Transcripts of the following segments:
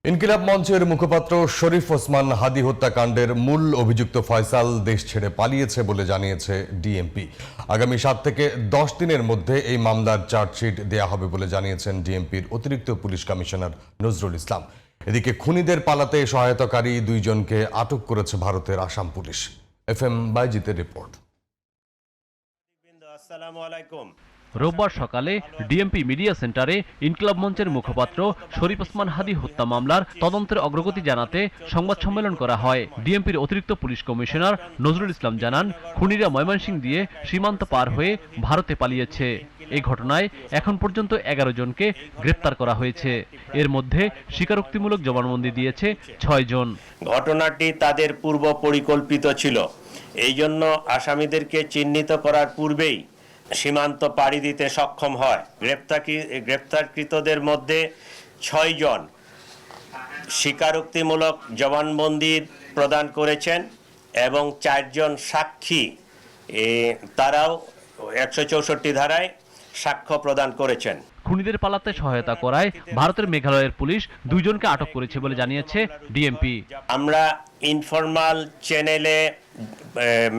ইনকিলাব মঞ্চের মুখপাত্র শরীফ ওসমান হাদি হত্যাকাণ্ডের মূল অভিযুক্ত ফয়সাল দেশ ছেড়ে পালিয়েছে বলে জানিয়েছে ডিএমপি। আগামী 7 থেকে 10 দিনের মধ্যে এই মামলার চার্জশিট দেয়া হবে বলে জানিয়েছেন ডিএমপির অতিরিক্ত পুলিশ কমিশনার নজরুল ইসলাম। এদিকে খুনিদের পালাতে সহায়তাকারী 2 জনকে আটক করেছে ভারতের আসাম পুলিশ। FM বাইজিতের রিপোর্ট। আসসালামু আলাইকুম। রোববার সকালে ডিএমপি মিডিয়া সেন্টারে ইনকিলাব মঞ্চের মুখপাত্র শরীফ ওসমান হাদি হত্যা মামলার তদন্তের অগ্রগতি জানাতে সংবাদ সম্মেলন করা হয়। ডিএমপির অতিরিক্ত পুলিশ কমিশনার নজরুল ইসলাম জানান, খুনিরা ময়মনসিংহ দিয়ে সীমান্ত পার হয়ে ভারতে পালিয়েছে। এই ঘটনায় এখন পর্যন্ত 11 জনকে গ্রেপ্তার করা হয়েছে। এর মধ্যে স্বীকারোক্তিমূলক জবানবন্দি দিয়েছে 6 জন। ঘটনাটি তাদের পূর্ব পরিকল্পিত ছিল। এই জন্য আসামিদেরকে চিহ্নিত করার পূর্বেই সীমান্ত পাড়ি দিতে সক্ষম হয়। গ্রেপ্তারকৃতদের মধ্যে 6 জন স্বীকারোক্তিমূলক জবানবন্দি প্রদান করেছেন এবং 4 জন সাক্ষী তারাও 164 ধারায় সাক্ষ্য প্রদান করেছেন। খুনিদের পালাতে সহায়তা করায় ভারতের মেঘালয়ের পুলিশ 2 জনকে আটক করেছে বলে জানিয়েছে ডিএমপি। আমরা ইনফরমাল চ্যানেলে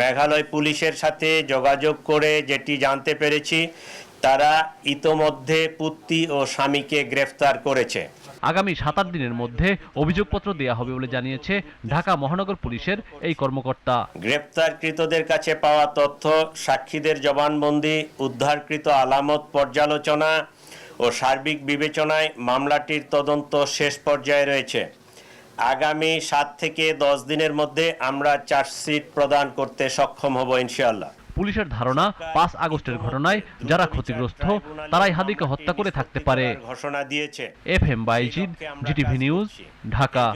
মেঘালয় পুলিশের সাথে যোগাযোগ করে যেটি জানতে পেরেছি, তারা ইতোমধ্যে পুত্তি ও স্বামীকে গ্রেফতার করেছে। আগামী 7-8 দিনের মধ্যে অভিযোগপত্র দেয়া হবে বলে জানিয়েছে ঢাকা মহানগর পুলিশের এই কর্মকর্তা। গ্রেপ্তারকৃতদের কাছে পাওয়া তথ্য, সাক্ষীদের জবানবন্দি, উদ্ধারকৃত আলামত পর্যালোচনা ও সার্বিক বিবেচনায় মামলাটির তদন্ত শেষ পর্যায়ে রয়েছে। আগামী 7 থেকে 10 দিনের মধ্যে আমরা চার্জশিট প্রদান করতে সক্ষম হব ইনশাআল্লাহ। পুলিশের ধারণা 5 আগস্টের ঘটনায় যারা ক্ষতিগ্রস্ত তারাই হাদিকে হত্যা করে থাকতে পারে। ঘোষণা দিয়েছে। FM Bayezid, GTV news, Dhaka.